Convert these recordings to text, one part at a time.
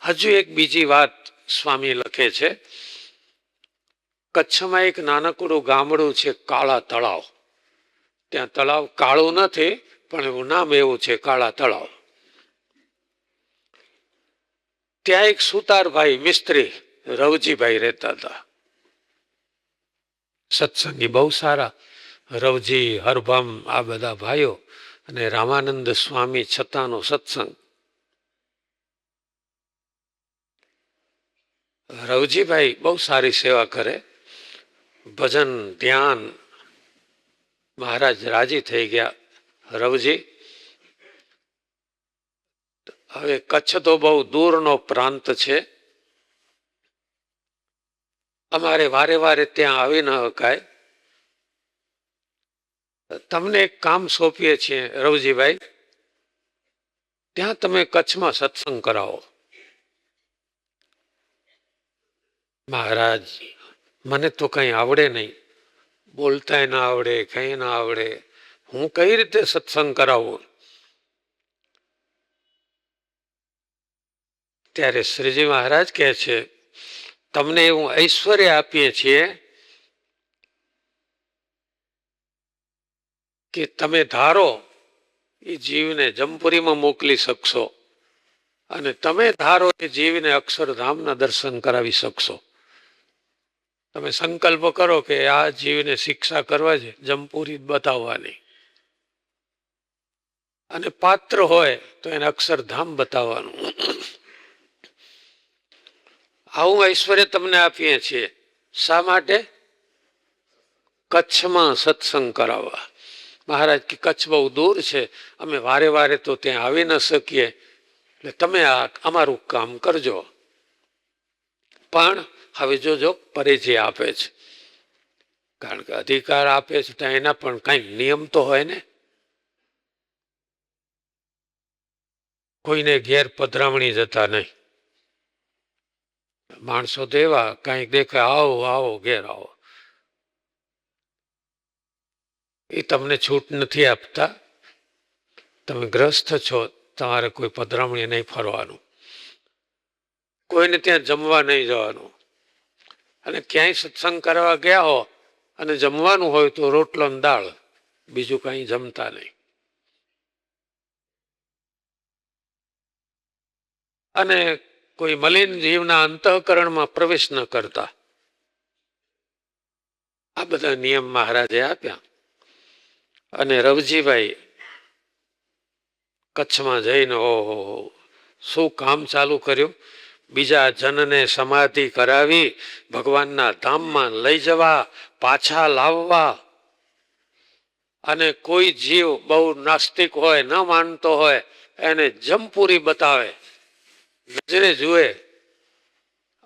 હજુ એક બીજી વાત સ્વામી લખે છે, કચ્છમાં એક નાનકડું ગામડું છે કાળા તળાવ. ત્યાં તળાવ કાળું નથી, પણ એવું નામ એવું છે કાળા તળાવ. ત્યાં એક સુતારભાઈ મિસ્ત્રી રવજીભાઈ રહેતા હતા. સત્સંગી બહુ સારા, રવજી, હરભમ, આ બધા ભાઈઓ, અને રામાનંદ સ્વામી છતાંનો સત્સંગ. રવજીભાઈ બહુ સારી સેવા કરે, ભજન, ધ્યાન. મહારાજ રાજી થઈ ગયા, રવજી હવે કચ્છ તો બહુ દૂરનો પ્રાંત છે, અમારે વારે વારે ત્યાં આવી ન શકાય, તમને એક કામ સોંપીએ છીએ રવજીભાઈ, ત્યાં તમે કચ્છમાં સત્સંગ કરાવો. મહારાજ મને તો કંઈ આવડે નહીં, બોલતાય ના આવડે, કંઈ ના આવડે, હું કઈ રીતે સત્સંગ કરાવું? ત્યારે શ્રીજી મહારાજ કહે છે, તમને એવું ઐશ્વર્ય આપીએ છીએ કે તમે ધારો એ જીવને જમપુરીમાં મોકલી શકશો, અને તમે ધારો એ જીવને અક્ષરધામના દર્શન કરાવી શકશો. તમે સંકલ્પ કરો કે આ જીવને શિક્ષા કરવા છે, જમપુરી બતાવવાની, અને પાત્ર હોય તો એને અક્ષરધામ બતાવવાનું. આવું ઐશ્વર્ય તમને આપીએ છીએ. શા માટે? કચ્છમાં સત્સંગ કરાવવા. મહારાજ કે કચ્છ બહુ દૂર છે, અમે વારે વારે તો ત્યાં આવી ન શકીએ, એટલે તમે આ અમારું કામ કરજો. પણ હવે જોજો પરિચય આપે છે, કારણ કે અધિકાર આપે છે ત્યાં એના પણ કઈ નિયમ તો હોય ને. કોઈને ઘેર પધરામણી જતા નહીં. માણસો તો એવા કઈક દેખે, આવો આવો ઘેર આવો, એ તમને છૂટ નથી આપતા. તમે ગ્રસ્ત છો, તમારે કોઈ પધરામણી નહીં ફરવાનું, કોઈને ત્યાં જમવા નહીં જવાનું, અને ક્યાંય સત્સંગ કરવા ગયા હો અને જમવાનું હોય તો રોટલો ને દાળ, બીજું કઈ જમતા નહીં. અને કોઈ મલિન જીવના અંતઃકરણમાં પ્રવેશ ન કરતા. આ બધા નિયમ મહારાજે આપ્યા. અને રવજીભાઈ કચ્છમાં જઈને ઓહો શું કામ ચાલુ કર્યું. બીજા જનને સમાધિ કરાવી ભગવાનના ધામમાં લઈ જવા, પાછા લાવવા. અને કોઈ જીવ બહુ નાસ્તિક હોય, ન માનતો હોય, એને જમપુરી બતાવે, નજરે જુએ,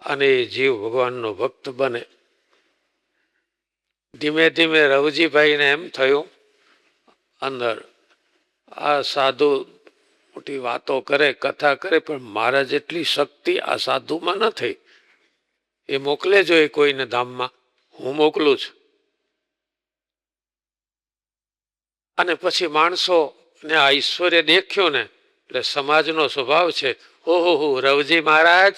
અને એ જીવ ભગવાનનો ભક્ત બને. ધીમે ધીમે રવજીભાઈને એમ થયું, અંદર આ સાધુ મોટી વાતો કરે, કથા કરે, પણ મારા જેટલી શક્તિ આ સાધુમાં નથી. એ મોકલે જો એ કોઈને ધામમાં, હું મોકલું છું. અને પછી માણસો ને આ ઐશ્વર્ય દેખ્યું ને, એટલે સમાજનો સ્વભાવ છે, ઓહો રવજી મહારાજ,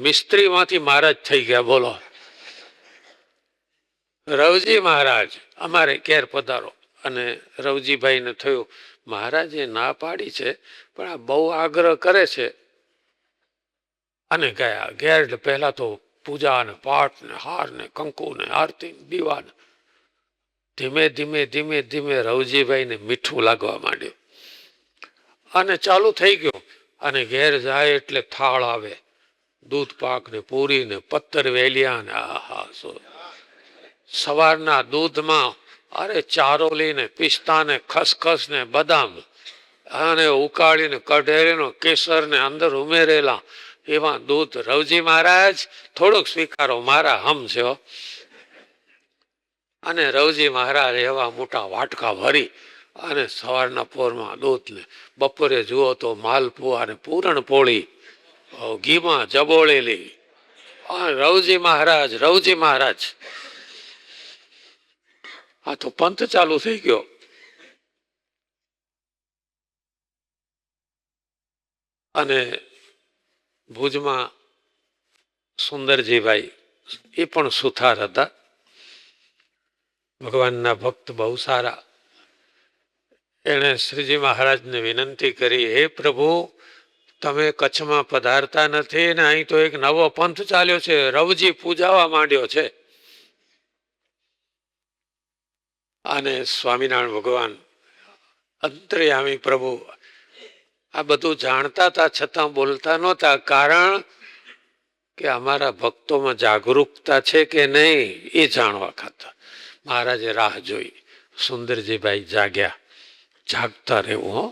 મિસ્ત્રીમાંથી મહારાજ થઈ ગયા. બોલો, રવજી મહારાજ અમારે ઘેર પધારો. અને રવજીભાઈને થયું, મહારાજે ના પાડી છે, પણ આ બહુ આગ્રહ કરે છે. અને ગયા. ઘેર એટલે પહેલા તો પૂજા ને પાઠ ને હાર ને કંકુ ને આરતી દીવા ને. ધીમે ધીમે ધીમે ધીમે રવજીભાઈને મીઠું લાગવા માંડ્યું, અને ચાલુ થઈ ગયું. અને ઘેર જાય એટલે થાળ આવે, દૂધ પાક ને પૂરી ને પત્તર વેલિયા ને, આહા સવારના દૂધમાં અરે ચારોલી ને પિસ્તા ને ખસખસ ને બદામ, અને ઉકાળીને કઢેરીનો કેસર ને અંદર ઉમેરેલા એવા દૂધ. રવજી મહારાજ થોડુંક સ્વીકારો, મારા હમ છે. અને રવજી મહારાજ એવા મોટા વાટકા ભરી અને સવારના પોરમાં દૂધ ને, બપોરે જુઓ તો માલપુઆ અને પૂરણ પોળી ઘીમાં જબોળેલી. રવજી મહારાજ, રવજી મહારાજ. આ તો પંથ ચાલુ થઈ ગયો. અને ભુજમાં સુંદરજીભાઈ એ પણ સુથાર હતા, ભગવાનના ભક્ત બહુ સારા. એણે શ્રીજી મહારાજને વિનંતી કરી, હે પ્રભુ, તમે કચ્છમાં પધારતા નથી ને અહીં તો એક નવો પંથ ચાલ્યો છે, રવજી પૂજાવા માંડ્યો છે. અને સ્વામિનારાયણ ભગવાન અંતર્યામી પ્રભુ આ બધું જાણતા હતા, છતાં બોલતા નહોતા. કારણ કે અમારા ભક્તોમાં જાગૃતતા છે કે નહીં એ જાણવા ખાતર મહારાજે રાહ જોઈ. સુંદરજીભાઈ જાગ્યા. જાગતા રહેવું હો.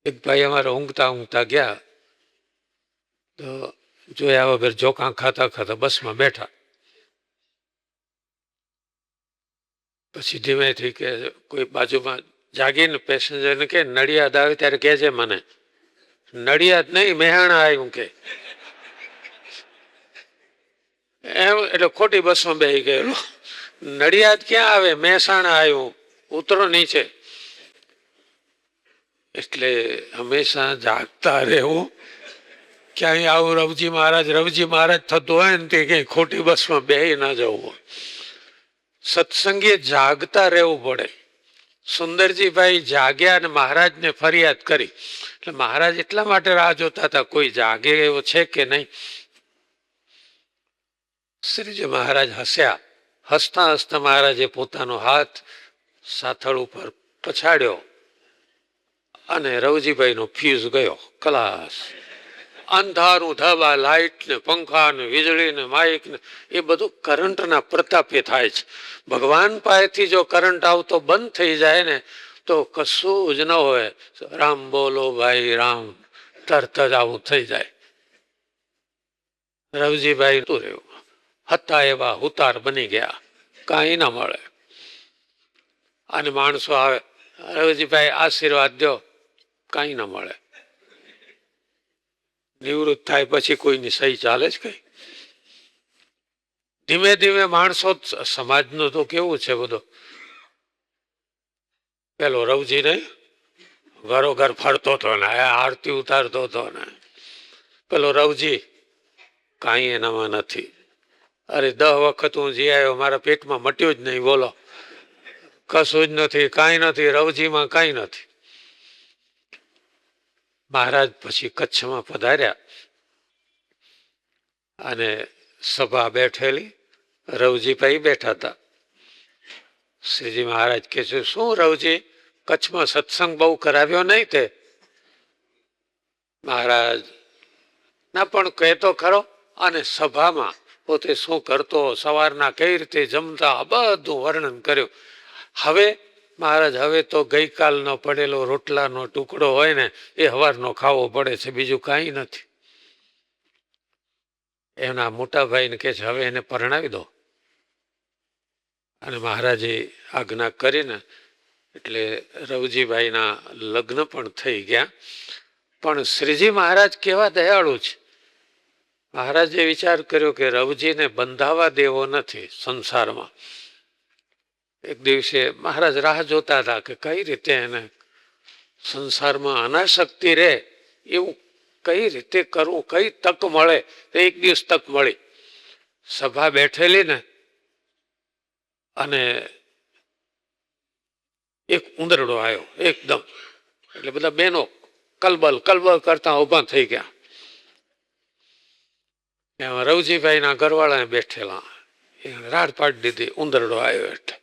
એક ભાઈ અમારા ઊંઘતા ઊંઘતા ગયા તો જોયા વગર જોકા ખાતા ખાતા બસમાં બેઠા. પછી ધીમેથી કે કોઈ બાજુમાં જાગીને પેસેન્જરને કે નડિયાદ આવે ત્યારે કહેજે મને. નડિયાદ નહીં, મહેણા આવ્યું કે એમ. એટલે ખોટી બસમાં બેસી ગયેલો. નડિયાદ ક્યાં આવે, મહેસાણા આવ્યું, ઉતરો નીચે. એટલે હંમેશા જાગતા રહેવું. ક્યાંય આવું રવજી મહારાજ થતું હોય ને તે ક્યાંય ખોટી બસમાં બેસી ના જવું. સત્સંગીએ જાગતા રહેવું પડે. સુંદરજીભાઈ જાગ્યા અને મહારાજને ફરિયાદ કરી. એટલે મહારાજ એટલા માટે રાહ જોતા હતા કોઈ જાગે એવો છે કે નહીં. શ્રીજી મહારાજ હસ્યા. હસતા હસતા મહારાજે પોતાનો હાથ સાથળ ઉપર પછાડ્યો અને રવજીભાઈનો ફ્યુઝ ગયો કલાસ. અંધારું ધબા, લાઇટ ને પંખા ને વીજળી ને માઇક ને એ બધું કરંટના પ્રતાપે થાય છે. ભગવાન પાસેથી જો કરંટ આવતો બંધ થઈ જાય ને તો કશું જ ન હોય. રામ બોલો ભાઈ રામ, તરત જ આવું થઈ જાય. રવજીભાઈ તું રહ્યું હતા એવા હુતાર બની ગયા, કાંઈ ના મળે. અને માણસો આવે, રવજીભાઈ આશીર્વાદ દો, કાંઈ ના મળે. નિવૃત્ત થાય પછી કોઈની સહી ચાલે જ કઈ. ધીમે ધીમે માણસો સમાજનું તો કેવું છે બધું. પેલો રવજી ને ઘરો ઘર ફરતો હતો ને આરતી ઉતારતો હતો ને, પેલો રવજી કાંઈ એનામાં નથી. અરે 10 વખત હું જી આવ્યો, મારા પેટમાં મટ્યું જ નહીં, બોલો. કશું જ નથી, કાંઈ નથી, રવજીમાં કાંઈ નથી. મહારાજ પછી કચ્છમાં પધાર્યા અને સભા બેઠેલી, રવજીભાઈ બેઠા હતા. શ્રીજી મહારાજ કહે છે, શું રવજી, કચ્છમાં સત્સંગ બહુ કરાવ્યો નહીં તે? મહારાજ ના પણ કહેતો ખરો. અને સભામાં પોતે શું કરતો, સવારના કઈ રીતે જમતા, બધું વર્ણન કર્યું. હવે મહારાજ, હવે તો ગઈકાલનો પડેલો રોટલાનો ટુકડો હોય ને એ હવારનો ખાવો પડે છે, બીજું કાંઈ નથી. એના મોટા ભાઈને કહે છે, હવે એને પરણાવી દો. અને મહારાજે આજ્ઞા કરીને એટલે રવજીભાઈના લગ્ન પણ થઈ ગયા. પણ શ્રીજી મહારાજ કેવા દયાળુ છે. મહારાજે વિચાર કર્યો કે રવજીને બંધાવા દેવો નથી સંસારમાં. એક દિવસે મહારાજ રાહ જોતા હતા કે કઈ રીતે એને સંસારમાં અનાસક્તિ રહે એવું કઈ રીતે કરવું, કઈ તક મળે. એક દિવસ તક મળી. સભા બેઠેલી ને અને એક ઉંદરડો આવ્યો એકદમ. એટલે બધા બહેનો કલબલ કલબલ કરતા ઉભા થઈ ગયા. એમાં રવજીભાઈના ઘરવાળાને બેઠેલા એને રાડ પાડી દીધી, ઉંદરડો આવ્યો એટલે.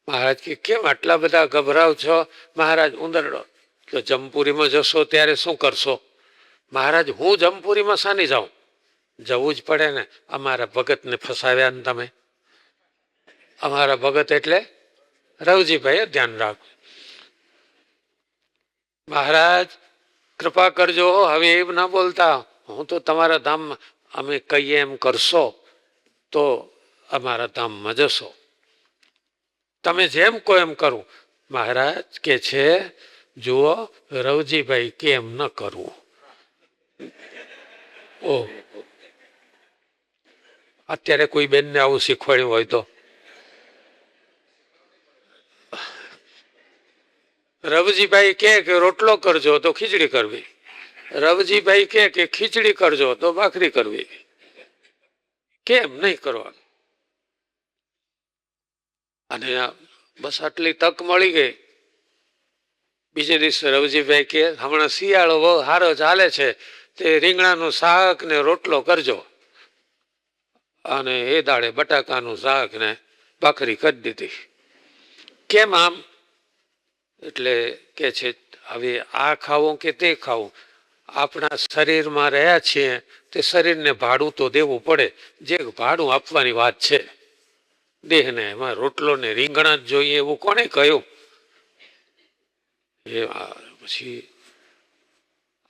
મહારાજ કે કેમ આટલા બધા ગભરાવ છો? મહારાજ, ઉંદરડો. તો જમપુરીમાં જશો ત્યારે શું કરશો? મહારાજ, હું જમપુરીમાં શાની જાઉં? જવું જ પડે ને. અમારા ભગતને ફસાવ્યા ને તમે. અમારા ભગત એટલે રવજીભાઈ, ધ્યાન રાખો. મહારાજ કૃપા કરજો, હવે એમ ના બોલતા. હું તો તમારા ધામમાં, અમે કહીએ એમ કરશો તો અમારા ધામમાં જશો. તમે જેમ કહો એમ કરું. મહારાજ કે છે, જુઓ રવજીભાઈ કેમ ન કરવું. ઓહ, અત્યારે કોઈ બેનને આવું શીખવાડ્યું હોય તો રવજીભાઈ કે રોટલો કરજો તો ખીચડી કરવી, રવજીભાઈ કે ખીચડી કરજો તો ભાખરી કરવી. કેમ નહીં કરવાનું? અને બસ આટલી તક મળી ગઈ. બીજે દિવસે રવજીભાઈ કે હમણાં શિયાળો બહુ સારો ચાલે છે, તે રીંગણાનું શાક ને રોટલો કરજો. અને એ દાડે બટાકાનું શાક ને ભાખરી કરી દીધી. કેમ આમ? એટલે કે છે હવે આ ખાવું કે તે ખાવું, આપણા શરીરમાં રહ્યા છીએ તે શરીરને ભાડું તો દેવું પડે, જે ભાડું આપવાની વાત છે દેહને. એમાં રોટલો ને રીંગણા જ જોઈએ એવું કોણે કહ્યું? એ પછી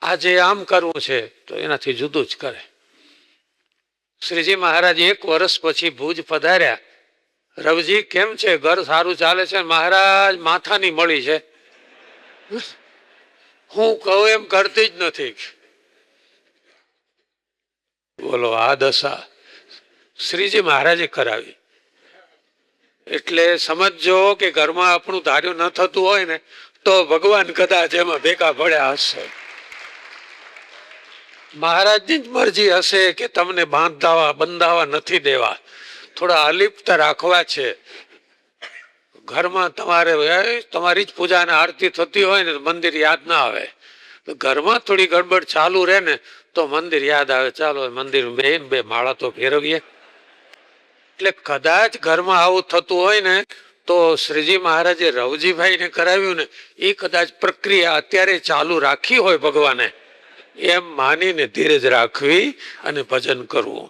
આજે આમ કરવું છે તો એનાથી જુદું જ કરે. શ્રીજી મહારાજ 1 વર્ષ પછી ભુજ પધાર્યા. રવજી કેમ છે, ઘર સારું ચાલે છે? મહારાજ માથાની મળી છે, હું કહું એમ કરતી જ નથી. બોલો, આ દશા શ્રીજી મહારાજે કરાવી. એટલે સમજો કે ઘરમાં આપણું ધાર્યું ન થતું હોય ને તો ભગવાન કદાચ એમાં ભેગા પડ્યા હશે. મહારાજની જ મરજી હશે કે તમને બંધાવા નથી દેવા, થોડા અલિપ્ત રાખવા છે. ઘરમાં તમારી જ પૂજા અને આરતી થતી હોય ને મંદિર યાદ ના આવે. ઘરમાં થોડી ગડબડ ચાલુ રહે ને તો મંદિર યાદ આવે, ચાલો મંદિર બે માળા તો ફેરવીએ. એટલે કદાચ ઘરમાં આવું થતું હોય ને તો શ્રીજી મહારાજે રવજીભાઈને કરાવ્યું ને એ કદાચ પ્રક્રિયા અત્યારે ચાલુ રાખી હોય ભગવાને, એમ માનીને ધીરજ રાખવી અને ભજન કરવું.